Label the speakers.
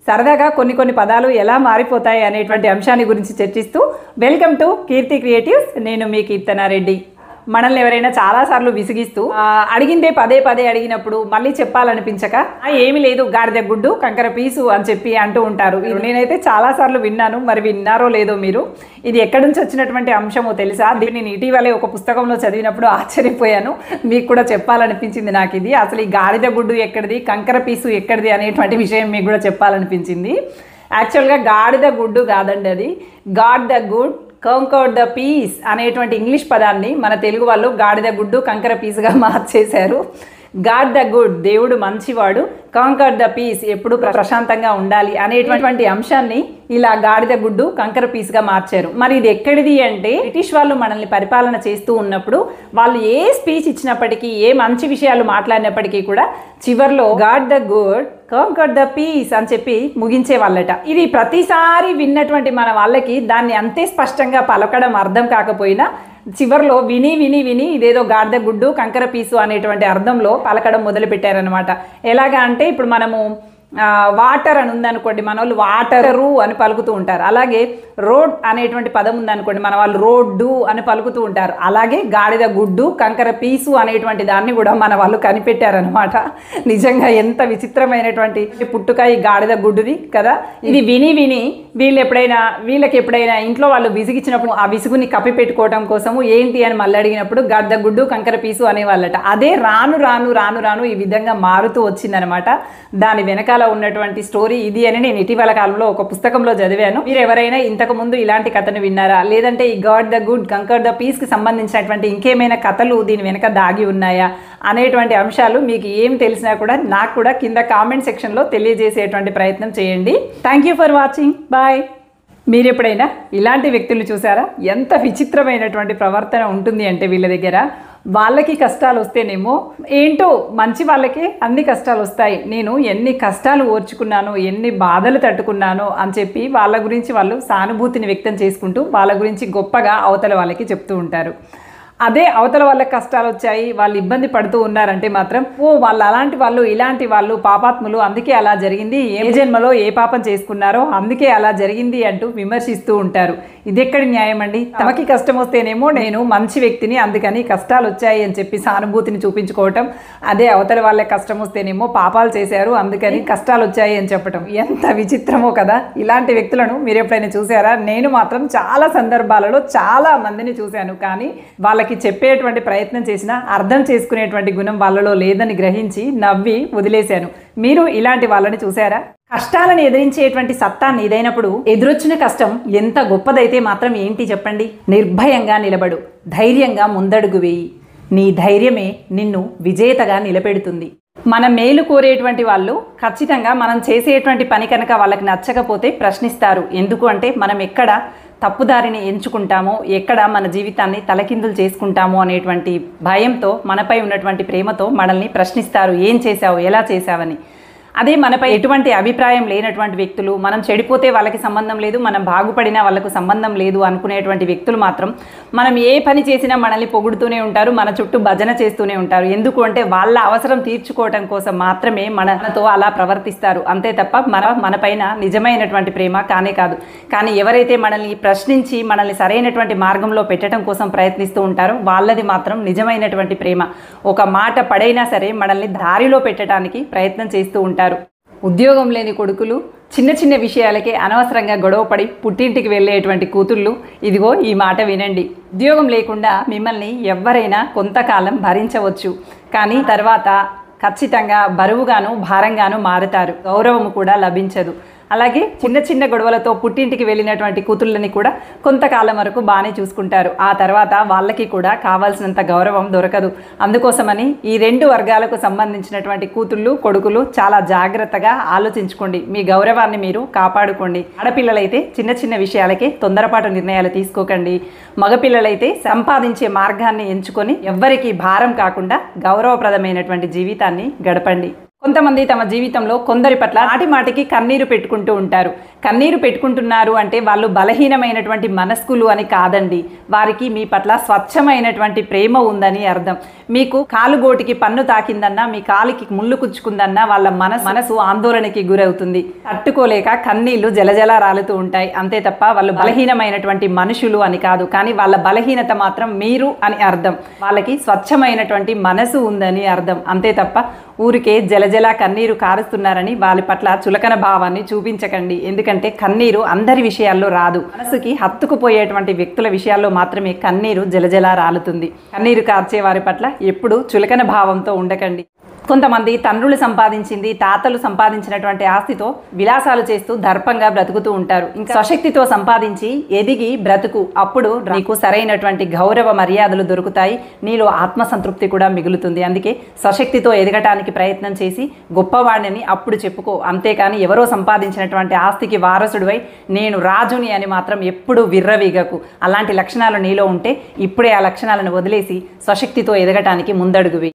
Speaker 1: సరదాగా కొన్ని పదాలు ఎలా మారిపోతాయి అనేటువంటి అంశాన్ని గురించి చర్చిస్తూ వెల్కమ్ టు కీర్తి క్రియేటివ్స్. నేను మీ కీర్తనారెడ్డి. మనల్ని ఎవరైనా చాలాసార్లు విసిగిస్తూ అడిగిందే పదే అడిగినప్పుడు మళ్ళీ చెప్పాలనిపించక ఏమీ లేదు గాడిద గుడ్డు కంకర పీసు అని చెప్పి అంటూ ఉంటారు. నేనైతే చాలాసార్లు విన్నాను, మరి విన్నారో లేదో మీరు. ఇది ఎక్కడి నుంచి వచ్చినటువంటి అంశమో తెలుసా? దీన్ని నేను ఇటీవలే ఒక పుస్తకంలో చదివినప్పుడు ఆశ్చర్యపోయాను. మీకు కూడా చెప్పాలనిపించింది నాకు ఇది. అసలు ఈ గాడిద గుడ్డు ఎక్కడిది, కంకర పీసు ఎక్కడిది అనేటువంటి విషయం మీకు కూడా చెప్పాలనిపించింది. యాక్చువల్గా గాడిద గుడ్డు కాదండి, అది God the good conquered the peace అనేటువంటి ఇంగ్లీష్ పదాన్ని మన తెలుగు వాళ్ళు గాడిద గుడ్డు కంకర పీసుగా మార్చేశారు. గాడ్ ద గుడ్, దేవుడు మంచివాడు, కాంకర్ ద పీస్, ఎప్పుడు ప్రశాంతంగా ఉండాలి అనేటువంటి అంశాన్ని ఇలా గాడిద గుడ్డు కంకర పీస్గా మార్చారు. మరి ఇది ఎక్కడిది అంటే, బ్రిటిష్ వాళ్ళు మనల్ని పరిపాలన చేస్తూ ఉన్నప్పుడు వాళ్ళు ఏ స్పీచ్ ఇచ్చినప్పటికీ, ఏ మంచి విషయాలు మాట్లాడినప్పటికీ కూడా చివర్లో God the good conquer the peace అని చెప్పి ముగించే వాళ్ళట. ఇది ప్రతిసారి విన్నటువంటి మన వాళ్ళకి దాన్ని అంతే స్పష్టంగా పలకడం అర్థం కాకపోయినా చివర్లో విని ఇదేదో గాడిద గుడ్డు కంకర పీసు అనేటువంటి అర్థంలో పలకడం మొదలు పెట్టారనమాట. ఎలాగా అంటే, ఇప్పుడు మనము వాటర్ అని ఉందనుకోండి, మన వాళ్ళు వాటరు అని పలుకుతూ ఉంటారు. అలాగే రోడ్ అనేటువంటి పదం ఉందనుకోండి, మన వాళ్ళు రోడ్డు అని పలుకుతూ ఉంటారు. అలాగే గాడిద గుడ్డు కంకర పీసు అనేటువంటి దాన్ని కూడా మన వాళ్ళు కనిపెట్టారనమాట. నిజంగా ఎంత విచిత్రమైనటువంటి పుట్టుక ఈ గాడిద గుడ్డుది కదా. ఇది విని వీళ్ళకి ఎప్పుడైనా ఇంట్లో వాళ్ళు విసిగిచ్చినప్పుడు ఆ విసుగుని కప్పి పెట్టుకోవడం కోసము ఏంటి అని మళ్ళీ అడిగినప్పుడు గాడిద గుడ్డు కంకర పీసు అనేవాళ్ళట. అదే రాను ఈ విధంగా మారుతూ వచ్చిందనమాట. దాని వెనకాల ఉన్నటువంటి స్టోరీ ఇది అని నేను ఇటీవల కాలంలో ఒక పుస్తకంలో చదివాను. మీరు ఎవరైనా ఇంతకు ముందు ఇలాంటి కథను విన్నారా, లేదంటే ఈ God the good conquer the peace కి సంబంధించినటువంటి ఇంకేమైనా కథలు దీని వెనక దాగి ఉన్నాయా అనేటువంటి అంశాలు మీకు ఏం తెలిసినా కూడా నాకు కూడా కింద కామెంట్ సెక్షన్లో తెలియజేసేటువంటి ప్రయత్నం చేయండి. Thank you for watching. Bye. మీరు ఎప్పుడైనా ఇలాంటి వ్యక్తులు చూసారా? ఎంత విచిత్రమైనటువంటి ప్రవర్తన ఉంటుంది అంటే వీళ్ళ దగ్గర. వాళ్ళకి కష్టాలు వస్తేనేమో ఏంటో మంచి వాళ్ళకి అన్ని కష్టాలు వస్తాయి, నేను ఎన్ని కష్టాలు ఓర్చుకున్నానో, ఎన్ని బాధలు తట్టుకున్నానో అని చెప్పి వాళ్ళ గురించి వాళ్ళు సానుభూతిని వ్యక్తం చేసుకుంటూ వాళ్ళ గురించి గొప్పగా అవతల వాళ్ళకి చెప్తూ ఉంటారు. అదే అవతల వాళ్ళకి కష్టాలు వచ్చాయి, వాళ్ళు ఇబ్బంది పడుతూ ఉన్నారంటే మాత్రం వాళ్ళు అలాంటి వాళ్ళు, ఇలాంటి వాళ్ళు పాపాత్ములు, అందుకే అలా జరిగింది, ఏ జన్మలో ఏ పాపం చేసుకున్నారో అందుకే అలా జరిగింది అంటూ విమర్శిస్తూ ఉంటారు. ఇది ఎక్కడి న్యాయం అండి? తమకి కష్టం వస్తేనేమో నేను మంచి వ్యక్తిని, అందుకని కష్టాలు వచ్చాయి అని చెప్పి సానుభూతిని చూపించుకోవటం, అదే అవతల వాళ్ళకి కష్టం వస్తేనేమో పాపాలు చేశారు అందుకని కష్టాలు వచ్చాయి అని చెప్పటం. ఎంత విచిత్రమో కదా. ఇలాంటి వ్యక్తులను మీరు ఎప్పుడైనా చూసారా? నేను మాత్రం చాలా సందర్భాలలో చాలా మందిని చూశాను. కానీ వాళ్ళకి చెప్పేటువంటి ప్రయత్నం చేసినా అర్థం చేసుకునేటువంటి గుణం వాళ్ళలో లేదని గ్రహించి నవ్వి వదిలేశాను. మీరు ఇలాంటి వాళ్ళని చూసారా? కష్టాలను ఎదిరించేటువంటి సత్తా నీదైనప్పుడు ఎదురొచ్చిన కష్టం ఎంత గొప్పదైతే మాత్రం ఏంటి చెప్పండి? నిర్భయంగా నిలబడు, ధైర్యంగా ముందడుగు వేయి. నీ ధైర్యమే నిన్ను విజేతగా నిలబెడుతుంది. మన మేలు కోరేటువంటి వాళ్ళు ఖచ్చితంగా మనం చేసేటువంటి పని కనుక వాళ్ళకి నచ్చకపోతే ప్రశ్నిస్తారు. ఎందుకు అంటే మనం ఎక్కడ తప్పుదారిని ఎంచుకుంటామో, ఎక్కడ మన జీవితాన్ని తలకిందులు చేసుకుంటామో అనేటువంటి భయంతో, మనపై ఉన్నటువంటి ప్రేమతో మనల్ని ప్రశ్నిస్తారు, ఏం చేశావు, ఎలా చేశావని. అదే మనపై ఎటువంటి అభిప్రాయం లేనటువంటి వ్యక్తులు, మనం చెడిపోతే వాళ్ళకి సంబంధం లేదు, మనం బాగుపడినా వాళ్ళకు సంబంధం లేదు అనుకునేటువంటి వ్యక్తులు మాత్రం మనం ఏ పని చేసినా మనల్ని పొగుడుతూనే ఉంటారు, మన చుట్టూ భజన చేస్తూనే ఉంటారు. ఎందుకు అంటే వాళ్ళ అవసరం తీర్చుకోవటం కోసం మాత్రమే మనతో అలా ప్రవర్తిస్తారు. అంతే తప్ప మన పైన నిజమైనటువంటి ప్రేమ కానే కాదు. కానీ ఎవరైతే మనల్ని ప్రశ్నించి మనల్ని సరైనటువంటి మార్గంలో పెట్టడం కోసం ప్రయత్నిస్తూ ఉంటారో వాళ్ళది మాత్రం నిజమైనటువంటి ప్రేమ. ఒక మాట పడైనా సరే మనల్ని దారిలో పెట్టడానికి ప్రయత్నం చేస్తూ ఉంటారు. ఉద్యోగం లేని కొడుకులు చిన్న విషయాలకే అనవసరంగా గొడవపడి పుట్టింటికి వెళ్ళేటువంటి కూతుళ్ళు, ఇదిగో ఈ మాట వినండి. ఉద్యోగం లేకుండా మిమ్మల్ని ఎవరైనా కొంతకాలం భరించవచ్చు, కానీ తర్వాత ఖచ్చితంగా బరువుగాను భారంగాను మారుతారు, గౌరవం కూడా లభించదు. అలాగే చిన్న గొడవలతో పుట్టింటికి వెళ్ళినటువంటి కూతుళ్ళని కూడా కొంతకాలం వరకు బాగానే చూసుకుంటారు, ఆ తర్వాత వాళ్ళకి కూడా కావాల్సినంత గౌరవం దొరకదు. అందుకోసమని ఈ రెండు వర్గాలకు సంబంధించినటువంటి కూతుళ్ళు కొడుకులు చాలా జాగ్రత్తగా ఆలోచించుకోండి, మీ గౌరవాన్ని మీరు కాపాడుకోండి. ఆడపిల్లలైతే చిన్న విషయాలకే తొందరపాటు నిర్ణయాలు తీసుకోకండి. మగపిల్లలైతే సంపాదించే మార్గాన్ని ఎంచుకొని ఎవ్వరికీ భారం కాకుండా గౌరవప్రదమైనటువంటి జీవితాన్ని గడపండి. కొంతమంది తమ జీవితంలో కొందరి పట్ల మాటి మాటికి కన్నీరు పెట్టుకుంటూ ఉంటారు. కన్నీరు పెట్టుకుంటున్నారు అంటే వాళ్ళు బలహీనమైనటువంటి మనస్కులు అని కాదండి. వారికి మీ పట్ల స్వచ్ఛమైనటువంటి ప్రేమ ఉందని అర్థం. మీకు కాలుగోటికి పన్ను తాకిందన్నా, మీ కాలికి ముళ్ళు కుచ్చుకుందన్నా వాళ్ళ మనసు ఆందోళనకి గురవుతుంది. తట్టుకోలేక కన్నీళ్లు జలజల రాలుతూ ఉంటాయి. అంతే తప్ప వాళ్ళు బలహీనమైనటువంటి మనుషులు అని కాదు. కానీ వాళ్ళ బలహీనత మాత్రం మీరు అని అర్థం. వాళ్ళకి స్వచ్ఛమైనటువంటి మనసు ఉందని అర్థం. అంతే తప్ప ఊరికే జలజల కన్నీరు కారుస్తున్నారని వాళ్ళ పట్ల చులకన భావాన్ని చూపించకండి. ఎందుకంటే కన్నీరు అందరి విషయాల్లో రాదు. మనసుకి హత్తుకుపోయేటువంటి వ్యక్తుల విషయాల్లో మాత్రమే కన్నీరు జలజల రాలుతుంది. కన్నీరు కార్చే వారి పట్ల ఎప్పుడూ చులకన భావంతో ఉండకండి. కొంతమంది తండ్రులు సంపాదించింది, తాతలు సంపాదించినటువంటి ఆస్తితో విలాసాలు చేస్తూ దర్పంగా బ్రతుకుతూ ఉంటారు. ఇంకా స్వశక్తితో సంపాదించి ఎదిగి బ్రతుకు. అప్పుడు నీకు సరైనటువంటి గౌరవ మర్యాదలు దొరుకుతాయి. నీలో ఆత్మసంతృప్తి కూడా మిగులుతుంది. అందుకే స్వశక్తితో ఎదగటానికి ప్రయత్నం చేసి గొప్పవాడిని అప్పుడు చెప్పుకో. అంతేకాని ఎవరో సంపాదించినటువంటి ఆస్తికి వారసుడివై నేను రాజుని అని మాత్రం ఎప్పుడూ విర్రవీగకు. అలాంటి లక్షణాలు నీలో ఉంటే ఇప్పుడే ఆ లక్షణాలను వదిలేసి స్వశక్తితో ఎదగటానికి ముందడుగువి.